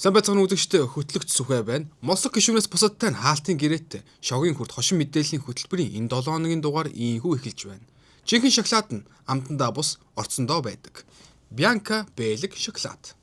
Сайн байцгаана үзэгчдээ хөтлөгч Сүхбай байна. Мосог гишүүнээс бусадтай хаалтын гэрээтэй шогийн хүрд хошин мэдээллийн хөтөлбөрийн энэ 7 хоногийн дугаар ийхүү эхэлж байна. Жинхэнэ шоколад нь амтандаа бус орцондоо байдаг. Bianca Bέλэг шоколад.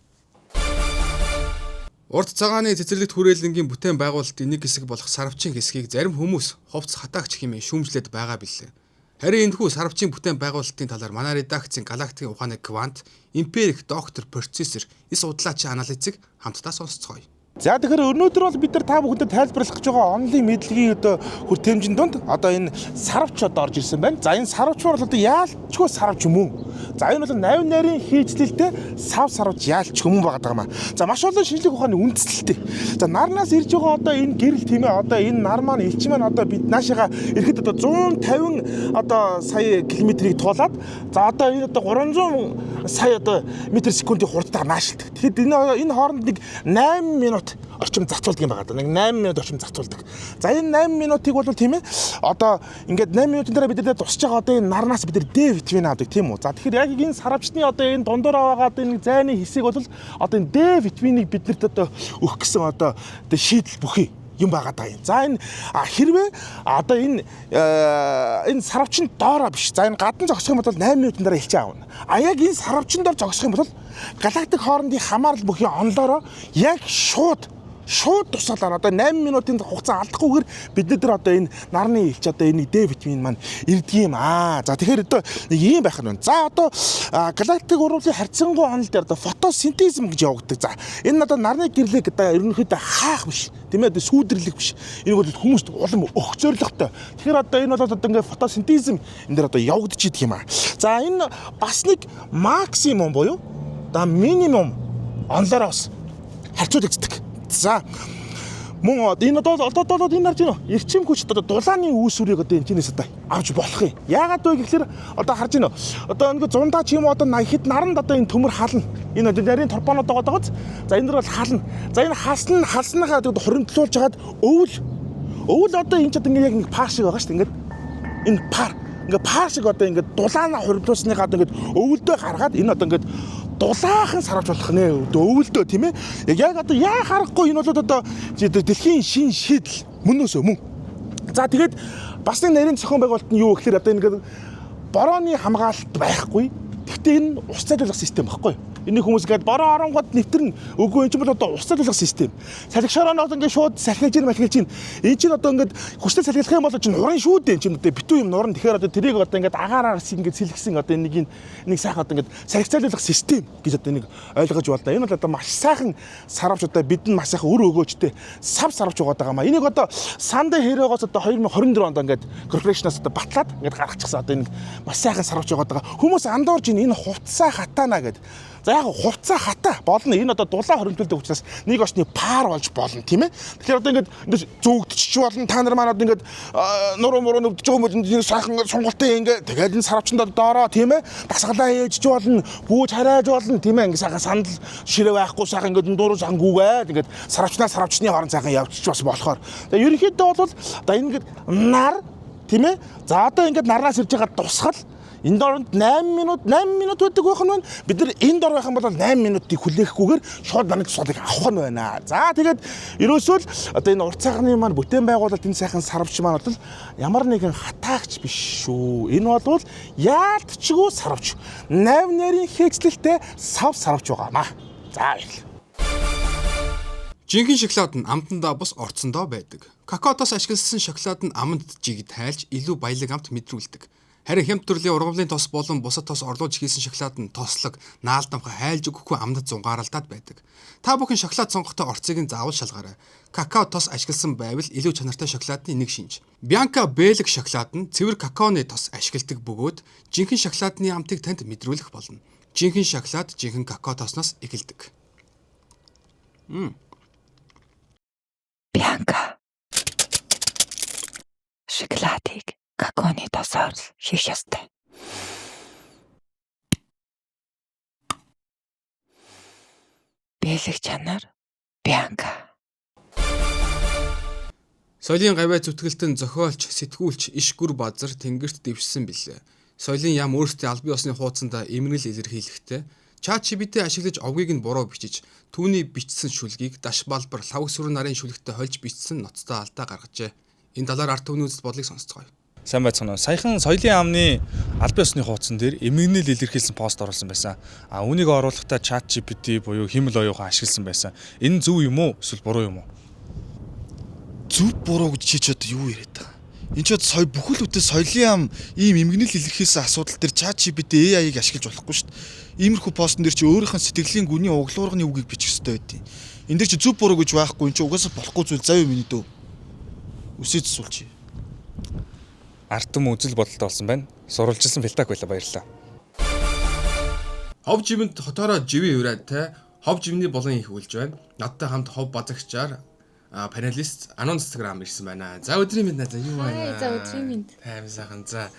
Урд цагааны цэцэрлэгт хүрээлэнгийн бүтээн байгуулалтын нэг хэсэг болох сарвчин хэсгийг зарим хүмүүс ховц хатаагч хэмээн шүүмжлээд байгаа билээ. Харин энэхүү сарвчин бүтээн байгуулалтын талаар манай редакцийн галактикийн ухааны квант, империк доктор процессор, эс судлаачийн анализыг хамтдаа сонсцгоё. За тэгэхээр өнөөдөр бол бид нар та бүхэнд тайлбарлах гэж байгаа онлын мэдлэгийн хүр хэмжээний донд энэ сарвч орж ирсэн байна. За энэ сарвч бол яалчгүй сарвч юм уу? За энэ бол 80 нарийн хийжлэлтэй сав сарвч яалч юм байгаа юм аа. За маш олон шинжлэх ухааны үндэслэлтэй. За нарнаас ирж байгаа энэ гэрэл тийм ээ энэ нар маань элчин маань бид наашаага ирэхэд 150 сая километрийг туулаад за энэ 300 сая метр секундын хурдтайгаар наашилдаг. Тэгэхэд энэ хооронд нэг 8 минут орчим зарцуулдаг юм байна. Нэг 8 минут орчим зарцуулдаг. За энэ 8 минутыг бол тийм ээ ингээд 8 минутын дараа бид тусч байгаа энэ нарнаас бид Д витамин авдаг тийм үү. За тэгэхээр яг энэ сарвчны энэ дундуур байгаа энэ зайны хэсэг бол энэ Д витаминыг биднэрт өгөх гэсэн шийдэл бүхий юм байгаа даа. За энэ хэрвээ энэ сарвчин доороо биш. За энэ гадна зогсох юм бол 8 минутын дараа хэлж аавна. Яг энэ сарвчин доор зогсох юм бол галактик хоорондын хамаарал бүхий онлоороо яг шууд тусаалаар 8 минутын хугацаа алдахгүйгээр бид нар энэ нарны илч энэ Д витамин маань ирдэг юм аа. За тэгэхээр нэг юм байх нь. За галактик урвалын харьцангуй онол дээр фотосинтез гэж явагддаг. За энэ нарны гэрлэг ерөнхийдөө хаах биш. Тийм ээ сүйдэрлэх биш. Энэ бол хүмүүст улам өгөх зорилготой. Тэгэхээр энэ бол ингээд фотосинтез энэ дээр явагдаж идэг юм аа. За энэ бас нэг максимум буюу минимум онлоороо бас харьцуулагддаг. За мөн энэ энэ харж байна. Эрчим хүч дулааны үүсвэрийг энэс авч болох юм. Яагаад вэ гэхээр харж байна. Ингээд зундаа ч юм уу 80-д наранд энэ төмөр хална. Энэ нарийн торпонод байгаа гоц. За энэ дэр бол хална. За энэ халсныхаа хоригдлуулж хагаад өвөл энэ ч ингээд яг нэг пар шиг байгаа шүү дээ. Ингээд энэ пар шиг ингээд дулаана хоригдлуулсныхаа ингээд өвөлдөө гаргаад энэ ингээд дулаахан сарвч болох нэ өвөлдөө тийм ээ. Яг яа харахгүй энэ бол дэлхийн шин шийдэл мөнөөсөө мөн. За тэгээд бас нэг нарийн зохион байгуулалт нь юу гэхээр ингээд борооны хамгаалалт байхгүй. Гэхдээ энэ ус цайлуулах систем байхгүй. Энийг хүмүүс гээд бороо оронгууд нэвтэрнэ. Үгүй энэ ч бол ус цайлуулах систем. Салхишорооноо ингээд шууд салхилж ийн. Энэ чинь ингээд хүчтэй салхилах юм бол чинь уран шүү дээ. Чинь битүү юм нурна. Тэгэхээр тэрийг ингээд агаараар ингээд сэлгэсэн нэг сайхан ингээд салхи цайлуулах систем гэж нэг ойлгож байна. Энэ бол маш сайхан сарвч бид нь маш сайхан өр өгөөжтэй сав сарвч байгаа юм аа. Энийг Sunday Hero-гоос 2024 онд ингээд корпорашноос батлаад ингээд гаргачихсан энэ маш сайхан сарвч байгаа. Хүмүүс андуурж энэ хувцас хатаана гэдэг. За яг хувцас хата болно. Энэ дулаан хоригдлуулдаг учраас нэг очны пар болж болно тийм ээ. Тэгэхээр ингээд зүгдчих болно. Та нар манад ингээд нуруу нүвдэж байгаа юм бол сайхан сонголтын ингээд тэгээд энэ сарвчанд доороо тийм ээ. Дасгалаа ээжж болно. Гүүж харайж болно тийм ээ. Ингээд сайхан сандал ширээ байхгүй сайхан ингээд дууруу сангүүгээд ингээд сарвчны хооронд сайхан явчих бас болохоор. Тэгээд ерөнхийдөө бол энэ ингээд нар тийм ээ. За ингээд нараас ирж байгаа тусгал энэ дорд 8 минут байдаг байх нь бид нар энэ дор байх юм бол 8 минутыг хүлээхгүйгээр шууд манай тусгалыг авах нь байна. За тэгээд ерөөсөө л энэ урт цагааны маань бүтээн байгуулалт энэ сайхан сарвч маань бол ямар нэгэн хатаагч биш шүү. Энэ бол яалтчгүй сарвч. 8 нарийн хийгчлэлтэй сав сарвч байгаамаа. За баярлалаа. Жинхэнэ шоколад нь амтандаа бус орцондоо байдаг. Какаотоос ашигласан шоколад нь аманд жиг тайлж илүү баялаг амт мэдрүүлдэг. Харин хямд төрлийн ургамлын тос болон бусад тос орлуулж хийсэн шоколад нь тослог, наалдамхай хайлж өгөхгүй амнад зунгааралдаад байдаг. Та бүхэн шоколад сонгохдоо орцыг нь заавал шалгаарай. Какао тос ашигласан байвал илүү чанартай шоколадны нэг шинж. Bianca Bέλэг шоколад нь цэвэр какаоны тос ашигладаг бөгөөд жинхэнэ шоколадны амтыг танд мэдрүүлэх болно. Жинхэнэ шоколад жинхэнэ какао тосноос эхэлдэг. Bianca шоколадыг какаоны тосоор хийх ёстой. Бэлэг чанар Bianca. Соёлын гавьяа зүтгэлтэн зохиолч, сэтгүүлч Иш Гүр Базар тэнгэрт дэвшсэн билээ. Соёлын яам өөрсдийн аль бие усны хуудсанд эмгэнэл илэрхийлэхдээ ChatGPT ашиглаж овгийг нь буруу бичиж түүний бичсэн шүлгийг дашбалбар лав сүрэн нарын шүлэгтээ хольж бичсэн ноцтой алдаа гаргажээ. Энэ талаар ард түмний үзэл бодлыг сонсцгоё. Сайн байцгаана уу. Саяхан соёлын яамны албан ёсны хуудсан дээр эмгэнэл илэрхийлсэн пост оруулсан байсан. Үүнийг оруулахдаа ChatGPT буюу химэл оюухан ашигласан байсан. Энэ зөв юм уу? Эсвэл буруу юм уу? Зүв буруу гэж чи ч одоо юу яриад байгаа. Энд ч одоо бүхэл бүтэн соёлын яам ийм эмгэнэл илэрхийлсэн асуудал дээр ChatGPT AI-г ашиглаж болохгүй шүү дээ. Иймэрхүү постн дээр чи өөрийнх нь сэтгэлийн гүний углуурганы үгийг бичих хэрэгтэй байдیں۔ Энд дээр чи зүв буруу гэж байхгүй энэ чи угаасаа болохгүй зүйл зав юм дөө. Үсэж суулчи. Ард түмэн үзэл бодолтой болсон байна. Сурвалжилсан Филтак байла, баярлалаа. Хов живэнд хотоороо живийн ураад те хов живний болон их үлж байна. Надтай хамт хов базагчаар панелист анон Instagram ирсэн байна. За өдрийн мэнд за юу байна? За өдрийн мэнд. Тайм сайхан за.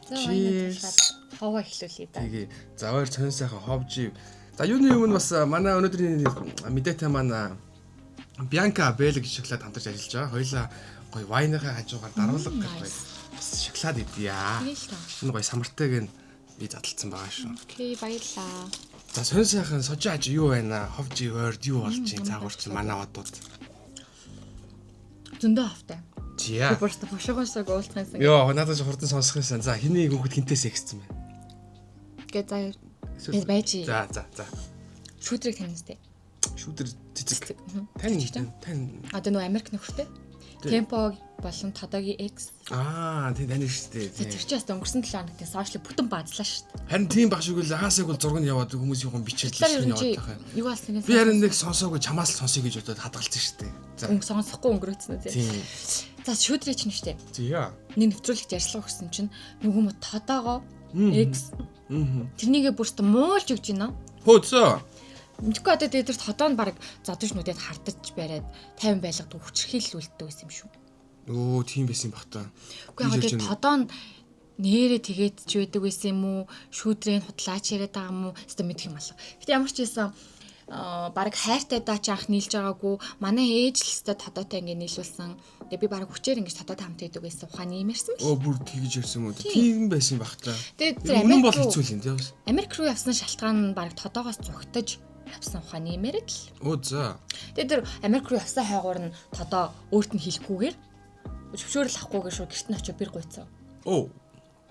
За баярлалаа. Ховоо эхлүүлээ да. Тэгээ за хоёр цон сайхан хов жив. За юуны өмнө бас манай өнөөдрийн мэдээтэй манай Bianca Bell гэж шоколад хамтарч ажиллаж байгаа. Хоёулаа гоё вайныхаа хажуугаар даруулга гэх гоё бас шоколад идъя. Тийм л та. Энэ гоё самартайг нь би задлцсан байгаа шүү. Окей, баярлалаа. За сонь сайхан сожиж юу байна? Хов живээр юу болж чинь цаагуурч манай одууд. Зөндөө хавтай. Тиа. Бүрт бошоогоосоо уулзахсан. Йоо, надад хурдан сонсох юмсан. За хэний хүүхэд хинтээс ихсэн бэ? Гэ за байж. За. Шүүдрийг таньстай. Шүүдэр цэцэг. Тань. Тань. Одоо нөгөө Америк нөхөртэй. Темпо болон Тодогийн X. Тийм тань шүү дээ. Тэр чинь бас өнгөрсөн 7 хоногт сошиал бүтэн баазлаа шүү дээ. Харин тийм баг шиг л хаасаг бол зураг нь яваад хүмүүсийн хүн бичээд л яваад байгаа. Юу болсон Би харин нэг сонсоогүй чамаас л сонсъё гэж бодоод хадгалсан шүү дээ. За. Сонсохгүй өнгөрөөцсөн үү тий. За шүүдрээ чинь шүү дээ. Зя. Нэг нэвтрүүлэгт ярьслага өгсөн чинь нөгөө мө Тодоогоо X. Тэрнийгээ бүрт муулж өгч байна. Хөөцөө. Мэдгүй одоо дээр Тодоонд баг зодож нүдэд хартаж бариад 50 байлгадаг хүчрхийлүүлдэг байсан юм шүү. Өө тийм байсан юм бах та. Үгүй яг Тодоон нэрээ тэгээд ч байдаг байсан юм уу? Шүүдрийн худлаач яриад байгаа юм уу? Хэвээ мэдэх юм болов. Гэтэ ямар ч байсан баг хайртай даач анх нийлж байгаагүй. Манай ээж л хэвээ Тодоотой ингэ нийлүүлсэн. Тэгээ би баг хүчээр ингэж Тодоотой хамт идэг байсан. Ухааны юмэрсэн л. Өө бүр тэгж ярьсан юм уу? Тийм байсан юм бах та. Тэгээд Өмнө бол хэцүү л юм тийм. Америк руу явсан шалтгаан нь баг Тодоогоос зүгтэж явсан ухааны юмэрэг л. Өө за. Тэгээд тэр Америк руу явсан хайгуур нь Тодоо өөрт нь хэлэхгүйгээр зөвшөөрөл авахгүйгээр шууд гэрт нь очиж бэр гуйцсан. Оо.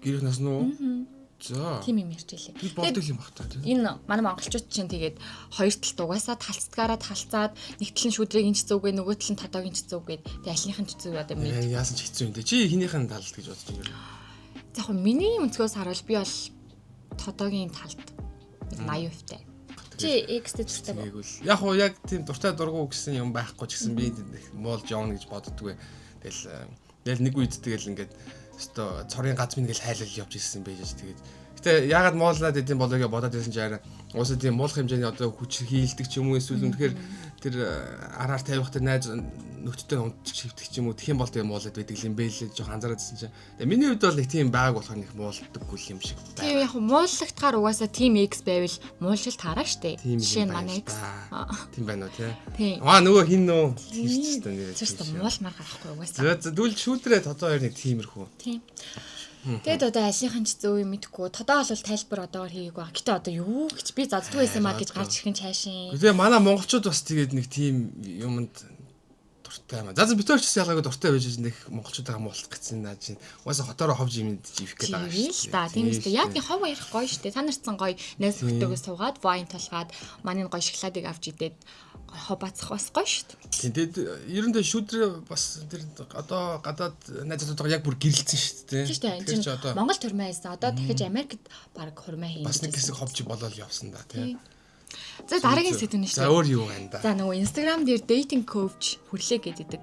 Гэрх нас нь. За. Тим юм ярьж илээ. Би болдог юм бах та тийм. Энэ манай монголчууд чинь тэгээд хоёр талд угаасаа талцдгаараа талцаад нэг тал нь шүүдрийг инч зүгээ нөгөө тал нь Тодоогийн ч зүгээд тэгээд алийнхын ч зүг одоо мэд. Яасан ч хэцүү юм дээ. Чи хинийхэн талд гэж бодож байна юм. За яг миний өнцгөөс харуул би бол Тодоогийн талд 80%-тай. Чи X-тэй дуртай ба? Яг уу яг тийм дуртай дургу гэсэн юм байхгүй ч гэсэн би муулж явна гэж боддгоо. Тэгэл нэг үед тэгэл ингээд өстой цорын гац минь ингээл хайлал явж ирсэн байж тэгээд гэтээ яагаад муулаад идэм болоо гэж бодоод байсан ч арай уусаа тийм муулах хэмжээний одоо хүч хийлдэг ч юм уу эсвэл үнэхээр тэр араар тавих тэр найз нөхдөдөө унтчих хөвтөх ч юм уу тэгэх юм бол тийм муулаад байдаг юм бэ л жоохон анзаараадсэн чинь тэгээ миний хувьд бол нэг тийм байгааг болохоор нэг муулдаггүй юм шиг байна. Тийм яг мууллагтахаар угаасаа team X байвал муулшил таараа штэ. Жишээ нь манай X. Тийм байна уу тий. Нөгөө хин нөө тийм нэрээ. Чист муулмаар гарахгүй угаасаа. За дүүл шүүдрээ Тодоо хоёр нэг тиймэрхүү. Тийм. Тэгэд одоо алийнхын ч зөв юм мэдгүй. Тодоо бол тайлбар одоогор хийгээгүй байгаа. Гэтэ одоо юу гэж би заддаг байсан маа гэж гарч ирхэн цаашин. Тэгээ манай монголчууд бас тэгээд нэг тийм юмд дуртай юм. За бид өөрч ялгаагүй дуртай байж нэг монголчуудаа муулах гэсэн наа чинь. Угаасаа хотоороо ховж юм живэх гээд байгаа шүү дээ. Тийм үстэй. Яг нэг хов ярих гоё шүү дээ. Та нарт гоё найз нөхдөдөө суугаад вайн толгаад манай гоё шоколадыг авч идээд хов бацах бас гоё шүү дээ. Тэгээд ерөндөө шүүдрээ бас тэр одоо гадаад найзуудтайгаа яг бүр гэрэлцсэн шүү дээ. Тэгэхээр чи одоо Монгол турмаа хийсэн. Одоо дахиж Америкт баг хурмаа хийн. Бас нэг хэсэг ховж болоод явсан да тий. За дараагийн сэдв нь шүү дээ. За өөр юу байна да? За нөгөө Instagram дээр dating coach хүрлээ гэдэг.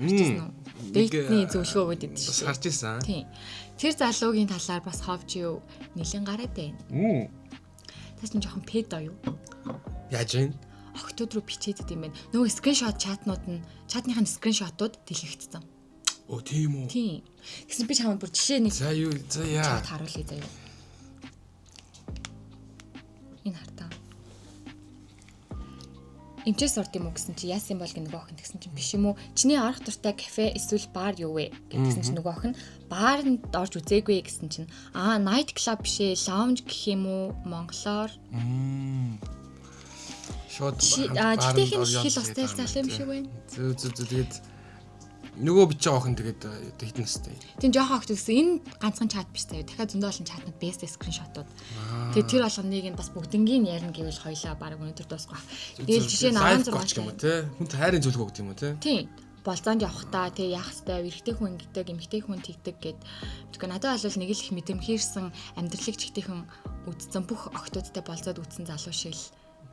Dating-ийн зөвлөгөө өгöd идэв Бас шүү. харж ирсэн. Тийм. Тэр залуугийн талаар бас ховж юу нэлен гараад байна. Тас чинь жоохон педо юу? Яаж вэ? Октод руу бичээд идэм байх. Нөгөө скриншот чатнууд нь чатныхын скриншотууд дэлгэгдсэн. Оо тийм үү. Тийм. Гэсэн би чамд бүр жишээ нэг За юу за яа. чат харуулъя заяа. Энэ хартаа. эмчээс сурд юм уу гэсэн чи яасан бол гэх нөгөө охин тэгсэн чинь биш юм уу? Чиний орох дуртай кафе эсвэл бар юу вэ гэсэн чинь нөгөө охин баарнд орж үзээгүй гэсэн чинь night club бишээ, lounge гэх юм уу монголоор. Шууд Жигтэйхэн хэл устай залуу юм шиг байна. Зүг тэгээд нөгөө бич байгаа охин тэгээд хитэн настай. Тийм жоохон огт гэсэн энэ ганцхан чат биш заяа. Дахиад зөндөө олон чатнууд бэст скриншотууд. Тэгээд тэр болгоныг нь бас бүгднгийн ярина гэвэл хоёлаа баг өнөдөр дуусгах. Тэгээд жишээ нь 16 юм уу те? Хүнд хайрын зөвлөгөө өгд юм уу те? Тийм. Болзоонд явахдаа тэг яах хэвээр эрэгтэй хүн ингэдэг, эмэгтэй хүн тэгдэг гэд. Тэгэхээр надад бол нэг л их мэдрэмхээрсэн амьдралыг чигтэйхэн үдцэн бүх охтуудтай болзоод үдсэн залуу шиг л.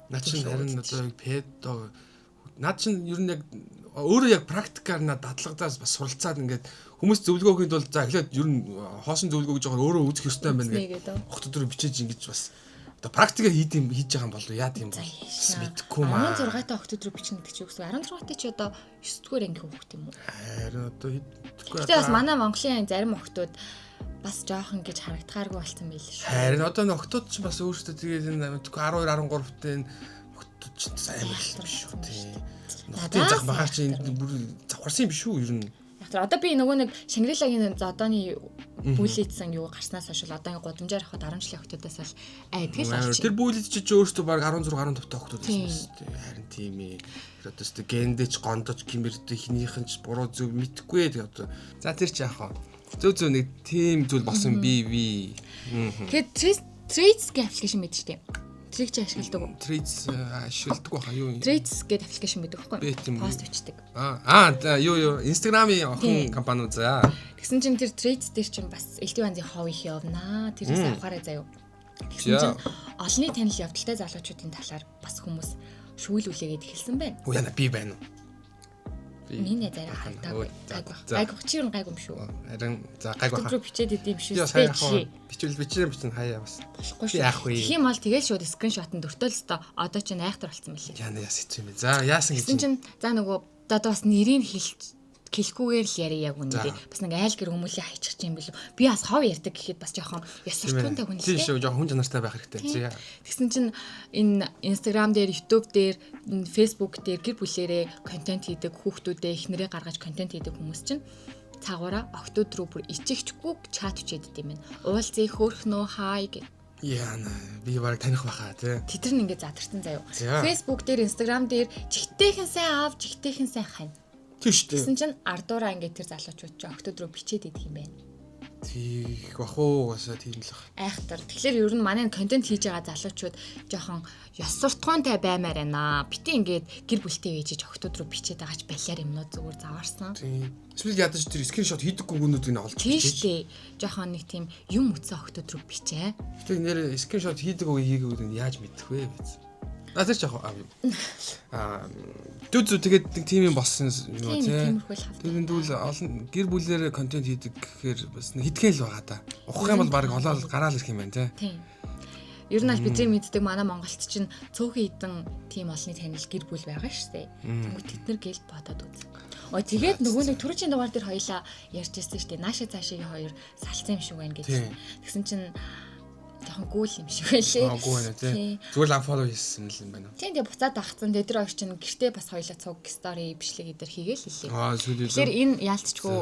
Наад чинь харин одоо педо наад чинь ер нь яг өөрөө яг практикаар надад дадлагдаас бас суралцаад ингээд хүмүүс зөвлөгөө өгөхэд бол за эхлээд ер нь хоосон зөвлөгөө гэж байгаа өөрөө үзэх ёстой юм байна гэдэг. Охтууд руу бичээж ингэж бас одоо практикаа хийж байгаа юм болов яа тийм бол бас мэдэхгүй маа. 16-тай охтууд руу бичнэ гэдэг чи юу гэсэн бэ? 16-тай чи одоо 9-р анги хүүхэд юм уу? Харин одоо хэдэггүй. Гэтэ бас манай Монголын зарим охтууд бас жоохон гэж харагдахааргүй болсон байл шүү. Харин одоо энэ охтууд ч бас өөрсдөө тэгээд энэ 12 13-тай охтууд ч амар л биш шүү тийм. Надад зах багаар чи бүр завхарсан юм биш үү ер нь. Яг одоо би нөгөө нэг Шангрилагийн одооны бүлээдсэн юу гарснаас хойш одоогийн гудамжаар хахад 10 жилийн охтуудаас л айдгэл авчих. Тэр бүлээд чи өөрсдөө баг 16 15 та охтууд байсан шүү. Харин тийм ээ. Одоо ч гендэж гондож гимэрдэ хинийхэн ч буруу зөв мэдхгүй тэгээ одоо. За тэр чи яах вэ? Зөв нэг тийм зүйл болсон би. Тэгэхээр Threads гэх аппликейшн мэдэж тийм. Трийг чи ашигладаг уу? Threads ашигладаг баха юу юм? Threads гэдэг аппликейшн мэддэг байхгүй юу? Пост бичдэг. Юу Instagram-ийн охин компаниуд за. Тэгсэн чинь тэр Threads дээр чинь бас элдв банзын хов их явнаа. Тэрээс авахаарай заяа. Тэгсэн чинь олонний танил явдалтай залуучуудын талаар бас хүмүүс шүүлүүлээгээд эхэлсэн байна. Уу яна би байна уу? Миний зарай харагдаагүй. Гайгүй чи юу гайгүй юм шүү. Харин за гайгүй хаа. Түр бичээд идэм шүү. Бичвэл хаяа бас. Болохгүй шүү. Яах вэ? Тэгэх юм бол тэгэл шууд скриншотнд өртөөл өстө. Одоо ч айхтар болсон мэлээ. Яна яас хэцүү юм бэ? За яасан гэж. Тэгсэн чинь за нөгөө одоо бас нэрийг хэлэхгүйгээр л яриа яг үнэндээ. Бас нэг айл гэр хүмүүлийн хайчих юм билүү. Би бас хов ярьдаг гэхэд бас жоохон ёс суртахуунтай хүн л тийм шүү. Жоохон хүн чанартай байх хэрэгтэй. Тэгсэн чинь энэ Instagram дээр, YouTube дээр, Facebook дээр гэр бүлэрээ контент хийдэг хүүхдүүдээ эхнэрээ гаргаж контент хийдэг хүмүүс чинь цаагаараа октод руу бүр ичигчгүй чат үчээд идэм юм. Уулзъя хөөрхнөө хай гэх. Яана би баг таних баха тий. Тэд нар ингээд задарсан заяо. Facebook дээр, Instagram дээр жигтэйхэн сайн аав, жигтэйхэн сайн хань. Тийм шүү дээ. Тэгсэн чинь ардуураа ингээд тэр залуучууд ч октод руу бичээд идэх юм байна. Тийх бах уу гасаа тийм л бах. Айхтар. Тэгэхээр ер нь манай контент хийж байгаа залуучууд жоохон ёс суртахуунтай баймаар байна. Бити ингээд гэр бүлтэй ээжиж октод руу бичээд байгаач балиар юмнууд зүгээр заваарсан. Тийм. Эсвэл ядаж тэр скриншот хийдэггүй гүнүүдийг нь олж тийм шүү дээ. Жоохон нэг тийм юм үтсэн октод руу бичээ. Тэг нэр скриншот хийдэг үгүй хийгээгүй нь яаж мэдэх вэ биз. Тэр жоохон зү тэгээд нэг тим юм болсон юм тий. Тэгээд дүүл олон гэр бүлээр контент хийдэг гэхээр бас хитгэн л байгаа да. Ухах юм бол баг олоод гараал ирэх юм байна тий. Тийм. Ер нь аль бидний мэддэг манай Монголд чинь цөөхөн хідэн тим олонний танил гэр бүл байгаа шүү дээ. Тэгмээ тэд нар гээл бодоод үз. Тэгээд нөгөө нэг түрүүчийн дугаар дээр хоёлаа ярьжсэн шүү дээ. Нааша цаашаагийн хоёр салцсан юм шиг байна гэж. Тэгсэн чинь жоохон гүйл юм шиг байлээ. Гүү байна тий. Зүгээр unfollow хийсэн юм байна. Тийм тэгээ буцаад авцсан. Тэгээд тэр хоёр чинь гэртээ бас хоёлаа цуг story бичлэг эдэр хийгээл хэлээ. Сүүлийн. Тэгэхээр энэ яалтчгүй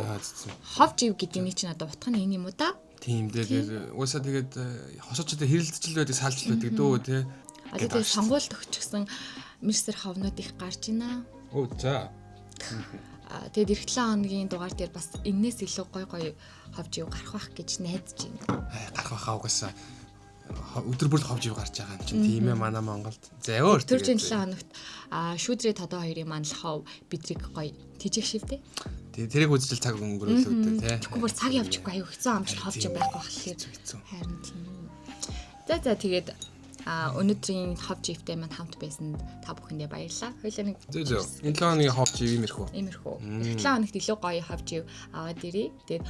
хов жив гэдэг нэг чинь одоо утга нь энэ юм уу да? Тийм тэгээд уусаа тэгээд хосоочтой хэрэлдэж л байдаг салж л байдаг дөө тий. Одоо тэгээд сонгуульд өгчихсэн мэрсэр ховнууд их гарч ийна. Оо за. Тэгээд эх 7 хоногийн дугаар дээр бас энэс илүү гой гой ховж ив гарах байх гэж найдаж байна. Гарах байхаа угаасаа өдөр бүр ховж ив гарч байгаа юм чинь тийм ээ манай Монголд. За өөр түрүүчийн 7 хоногт шүүдрээ тодоо хоёрын маань л хов бидрийг гой тижих шивтэй. Тэгээ тэрийг үзэл цаг өнгөрүүлээ тий. Тэгэхгүй бүр цаг явчихгүй аюу хэцүү амжилт ховж байхгүй болохоор харин тийм. За тэгээд өнөөдрийн хов жифтэй маань хамт байсанд та бүхэндээ баярлалаа. Хоёулаа нэг зөв. Энэ 7 хоногийн хов жив иймэрхүү. 7 хоногт илүү гоё хов жив аваад ирээ. Тэгээд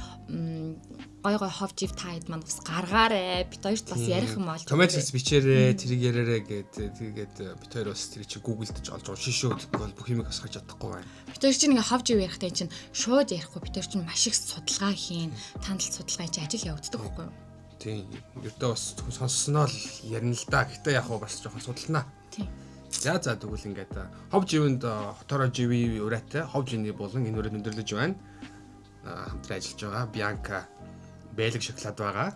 гоё хов жив та хэд маань бас гаргаарэ. Бид хоёрт бас ярих юм олж. Комментс бичээрэй, тэрийг яраарэ тэгээд бид хоёр бас тэр чи гуглдж олж шишөөд бол бүх юмыг бас харж чадахгүй байна. Бид хоёр чинь ингээ хов жив ярихтай чинь шууд ярихгүй. Бид хоёр чинь маш их судалгаа хийн, тандал судалгаа хийж ажил явуулдаг байхгүй юу? Тийм. Ердөө бас сонссноо л ярина л да. Гэтэ яг хаа бас жоохон судалнаа. Тийм. За тэгвэл ингээд хов живэнд хотороо живи ураатай хов живний болон энэ үрээд өндөрлөж байна. Хамтран ажиллаж байгаа Bianca бэлэг шоколад байгаа.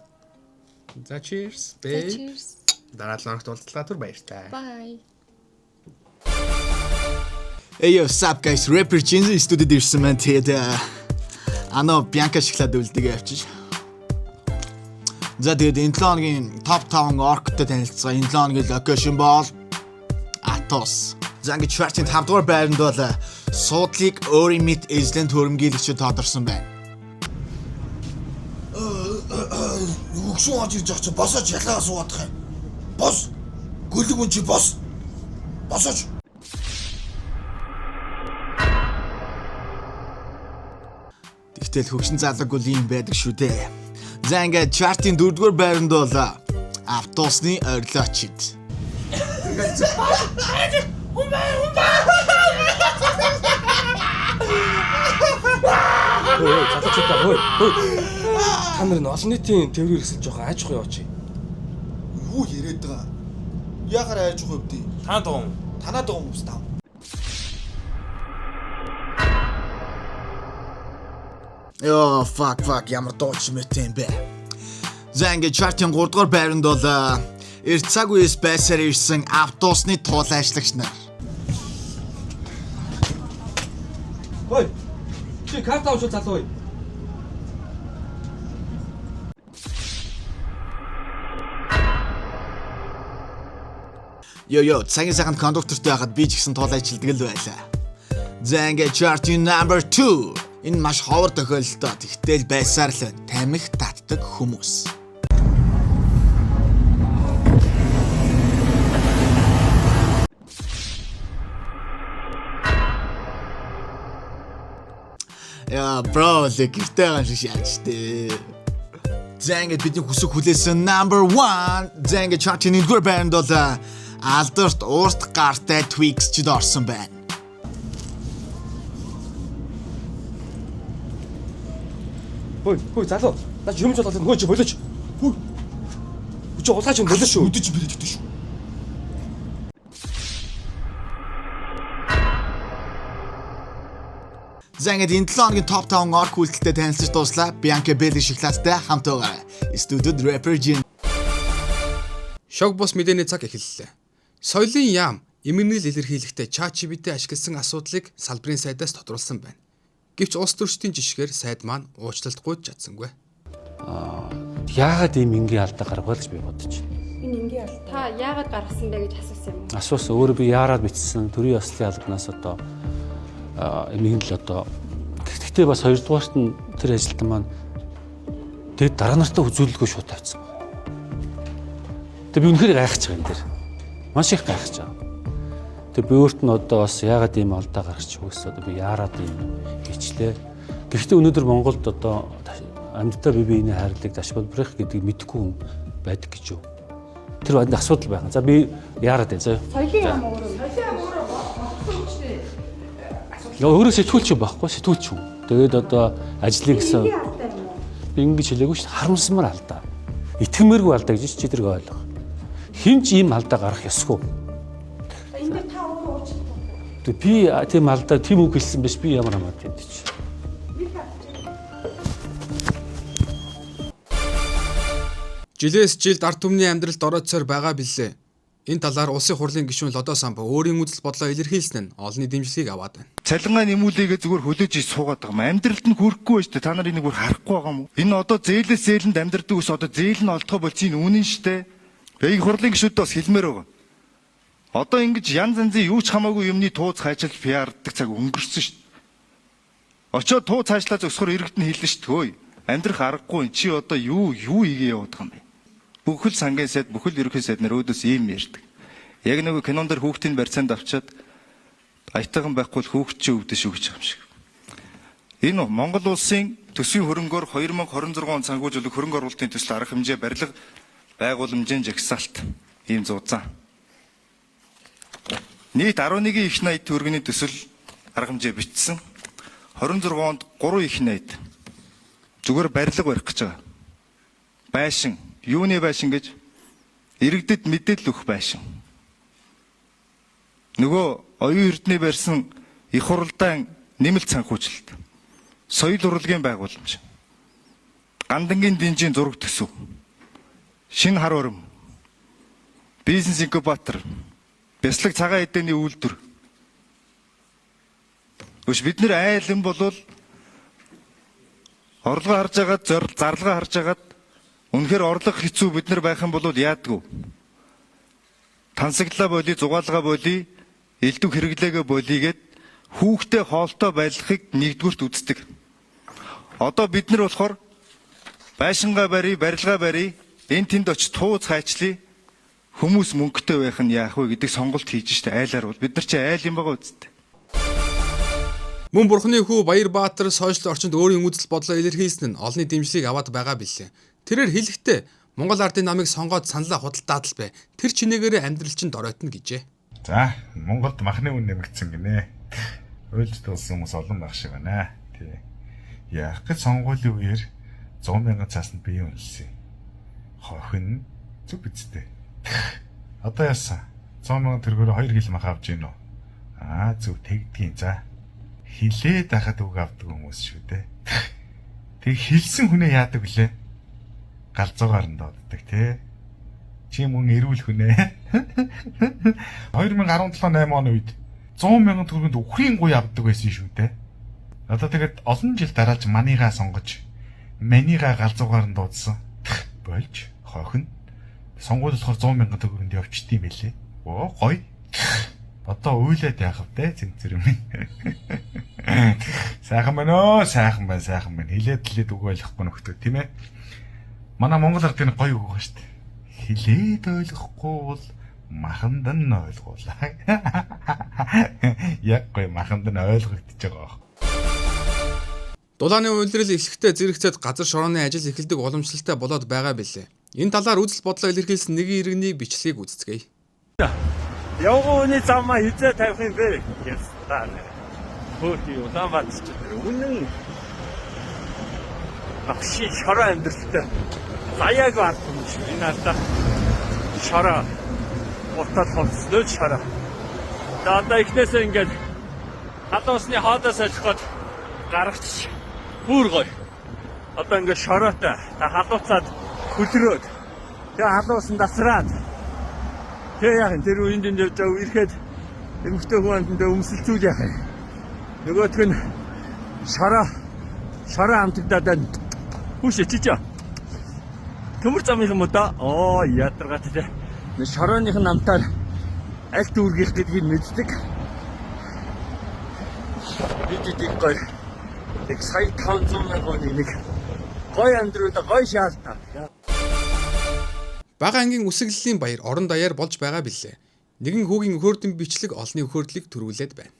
За cheers. Cheers. Дараа 7 хоногт уулзлаа түр баяртай. Bye. Hey yo, sup guys, rapper Jinzy студид ирсэн маань тэгээд Bianca шоколад үлдээгээ авчиж. За тэгээд энэ 7 хоногийн топ 5 орктой танилцгаа. Энэ 7 хоногийн локейшн бол Atos. За ингээд chart-ийн 5 дугаар байранд бол суудлыг өөрийн мэд эзлэн төрөмгийлэгчид тодорсон байна. Өгшөө орж ирж байгаа чи босооч ялгаа суугаадах юм. Бос. Гөлөг хүн чи бос. Босооч. Тэгтэл хөгшин залууг бол юм байдаг шүү дээ. За ингээд chart-ийн 4 дугаар байранд бол Atos-ны орлоочид. Залуучуудаа хөөе. Та нар нь олон нийтийн тээврээр хэсэлж байгаа аж ахуй яваач. Юу яриад байгаа? Яагаар айж байгаа вэ? Та дуун. Танаа даа хүмүүс тав. Ёо fuck ямар дууч мэт юм бэ. За ингээд chart-ийн 3 дугаар байранд бол эрт цаг үеэс байсаар ирсэн Atos-ны туулайчлагч нар. Хөөе. Чи карта авч залуу. Йо, цагийн сайхан кондуктортой байхад би ч гэсэн туулайчилдаг л байлаа. За ингээд chart-ийн number 2. Энэ маш ховор тохиолдолтой тэгтэл байсаар л тамхи татдаг хүмүүс. Яа, бро, гэртээ ган шиг шаачтэй. Зэнгэд бидний хүсэг хүлээсэн number 1. Зэнгэд chart-ийн 1-р байранд бол алдарт уурт гартай Twix-чд орсон байна. Хөөе залуу. Наа чи юм ч болоод хөөе чи болооч. Хөөе. Чи улаач юм болоо шүү. Өдөж бирэд өгдөө шүү. Зэнгэд энэ 7 хоногийн топ 5 орк үйлдэлтэй танилцж дуслаа. Bianca бэлэг шоколадтай хамт байгаа. Студид rapper Jin. Шог бус мэдээний цаг эхэллээ. Соёлын яам эмгэнэл илэрхийлэхдээ ChatGPT ашигласан асуудлыг салбарын сайдаас тодруулсан байна. Гэвч улс төрчдийн жишгээр сайд маань уучлалт гуйж чадсангүй. Яагаад ийм энгийн алдаа гаргавал гэж би бодож байна. Энэ энгийн аль та яагаад гаргасан бэ гэж асуусан юм уу? Асуусан өөрөө би яарад бичсэн төрийн ёслолын албанаас одоо эмийн л одоо гэхдээ бас хоёрдугаарт нь тэр ажилтан маань тэгээд дараа нартаа үзүүлэлгүй шууд тавьсан. Тэгээд би үнэхээр гайхаж байгаа юм дээр. Маш их гайхаж байгаа. Тэгээд би өөрт нь одоо бас яагаад ийм алдаа гаргач өгөөс одоо би яарад ийм хийчлээ. Гэхдээ өнөөдөр Монголд одоо амьдтай бие биений хайрлыг дашболбрих гэдгийг мэдэхгүй хүн байдаг гэж юу. Тэр банд асуудал байгаа. За би яарад байна заа. Соёлын яам өөрөө. Өөрөө сэтгүүлч байхгүй сэтгүүлч хүн. Тэгээд одоо ажлыг гэсэн би ингэж хэлээгүй шүү дээ. Харамсмар алдаа. Итгэмээргүй алдаа гэж чи тэрийг ойлго. Хин ч ийм алдаа гарах ёсгүй. Энд дээр та өөрөө уучлалт. Тэг би тийм алдаа тийм үг хэлсэн биш би ямар хамаатай юм чи. Жилээс жилд ард түмний амьдралд орооцоор байгаа билээ. Энэ талаар улсын хурлын гишүүн Лодо Самбо өөрийн үзэл бодлоо илэрхийлсэн нь олонний дэмжлэгийг аваад байна. Цалингаа нэмүүлээгээ зүгээр хөлөөж суугаад байгаа юм. Амьдралд нь хүрэхгүй байж та нар энийг бүр харахгүй байгаа юм уу? Энэ одоо зээлээс зээлэнд амьдрдаг ус одоо зээл нь олдгоо болчих юм үнэн штэ. Бэг хурлын гишүүд бас хэлмээр байгаа. Одоо ингэж янз янзын юу ч хамаагүй юмны тууз хайчил пиардаг цаг өнгөрсөн штэ. Очоод тууз хайчлаа зөксөхөр иргэд нь хэлнэ штэ хөөе. Амьдрах аргагүй чи одоо юу игээ яваад байгаа юм бэ? Бүхэл сангийн сайд бүхэл ерөнхий сайд нар өөдөөс ийм ярьдаг. Яг нэг кинон дээр хүүхдийн барьцаанд авчаад аятайхан байхгүй л хүүхд чи өвдө шүү гэж байгаа юм шиг. Энэ Монгол улсын төсвийн хөрөнгөөр 2026 он санхүүжүүлэх хөрөнгө оруулалтын төсөл арга хэмжээ барилга байгууламжийн жагсаалт ийм зузаан. Нийт 11 их найд төгрөгийн төсөл арга хэмжээ бичсэн. 26 онд 3 их найд зүгээр барилга барих гэж байгаа. Байшин, юуны байшин гэж иргэдэд мэдээлэл өгөх байшин. Нөгөө оюун эрдэнэ барьсан их хуралдаан нэмэлт санхүүжилт. Соёл урлагийн байгууламж. Гандангийн дэнжийн зураг төсөв. Шинэ хар урам. Бизнес инкубатор. Бяцлаг цагаан эдээний үйлдвэр. Үш бид нэр айлан болвол орлого харж агаад зарлага харж агаад үнэхээр орлого хэцүү бид нар байх юм бол яадгүй. Тансаглаа болий, зугаалгаа болий, элдв хэрэглээгээ болийгээд хүүхдээ хоолтой байлгахыг нэгдүгürt үздэг. Одоо бид нар болохоор байшингаа барий, барилгаа барий, энэ тэнд очиж тууз хайчлаа. Хүмүүс мөнгөтэй байх нь яах вэ гэдэг сонголт хийж штэ айлаар бол бид нар чи айл юм байгаа үсттэй. Мөн бурхны хүү Баярбаатар сошиал орчинд өөрийн үзэл бодлоо илэрхийлсэн нь олонний дэмжлэгийг аваад байгаа билээ. Тэрээр хэлэхдээ Монгол ардын намыг сонгоод саналаа худалдаад л бай. Тэр чинээгээр амьдрал чинь доройтно гэжээ. За, Монголд махны үн нэмэгдсэн гинэ. Ойлж тулсан хүмүүс олон байх шиг байна. Тий. Яах гэж сонгуулийн үеэр 100,000 цаасанд бие үнэлсэн. Хохин зүг бицтэй. Одоо яасан? 100,000 төгрөгөөр 2 хил мах авч гин үү? Аа, зүг тэгдгийн. За. Хилээд байхад үг авдаг хүмүүс шүү дээ. Тэг хилсэн хүнээ яадаг вүлээ? Галзуугаар нь дооддаг тий. Чи мөн эрүүл хүнээ. 2017-8 оны үед 100,000 төгрөгөнд үхрийн гуй авдаг байсан шүү дээ. Одоо тэгээд олон жил дараалж манийгаа сонгож манийгаа галзуугаар нь дуудсан. Болж хохин сонгуульд болохоор 100,000 төгрөгөнд явчдсан юм билээ. Оо гоё. Одоо уйлаад яах вэ зэнцэр юм. Сайхан байна оо, сайхан байна, сайхан байна. Хилээд үг ойлгохгүй нөхдөд тийм ээ. Манай Монгол ардын гоё үг байгаа шүү дээ. Хилээд ойлгохгүй бол маханд нь ойлгуулаа. Яг гоё маханд нь ойлгогдож байгаа. Дулааны үйлрэл эхлэхдээ зэрэгцээд газар шорооны ажил эхэлдэг уламжлалтай болоод байгаа билээ. Энэ талаар үзэл бодлоо илэрхийлсэн нэгэн иргэний бичлэгийг үздэцгээе. Явгооны замаа хизээ тавих юм бэ? Ястаа. Хөөти Улаанбаатар ч үнэн ахши шороо амьдралтай. Заяаг баасан шүү. Энэ алдаа шороо утал хоцлоо шороо. Одоо ихнээсээ ингээд халуусны хоодоос ажихад гаргач бүр гоё. Одоо ингээд шороотой халууцаад хөлрөөд тэгээ халуусан дасраад тэгээ яг энэ тэр үеийн дээр жав ирэхэд эмхтэй хүнд өмсөлцүүл яах юм. Нөгөөх нь шороо амтагдаад байна. Хүүш чичээ. Төмөр зам юм уу да? Оо ядаргаа тэ. Шорооных намтаар аль дүүргийх гэдгийг мэддэг. Бид гоё. Их сая 500,000 оны нэг гоё амьдруудаа гоё шаалтаа. Бага ангийн үсэглэлийн баяр орон даяар болж байгаа билээ. Нэгэн хүүгийн өхөөрдөн бичлэг олонний өхөөрлийг төрүүлээд байна.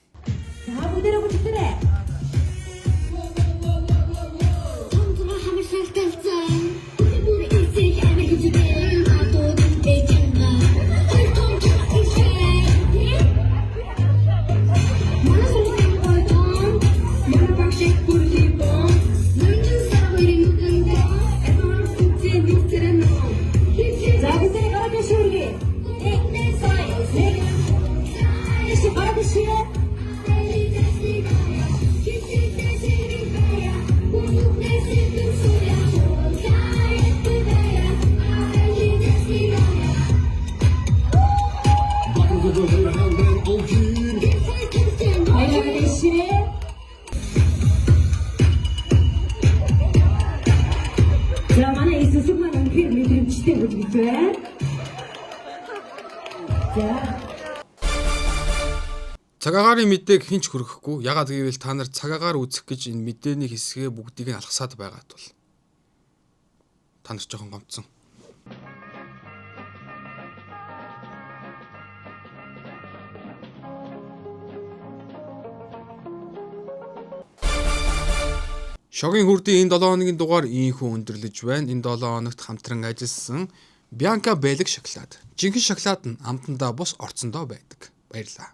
Цагаагаарын мэдээг хинч хөрөхгүй. Ягаад гэвэл та нар цагаагаар үзэх гэж энэ мэдээний хэсгээ бүгдийг нь алгасаад байгаа тул. Та нар жоохон гомдсон. Шогийн хүрдийн энэ 7 хоногийн дугаар ийхүү өндөрлөж байна. Энэ 7 хоногт хамтран ажилласан Bianca Bellic шоколад. Жинхэнэ шоколад нь амтандаа бус орцондоо байдаг. Баярлалаа.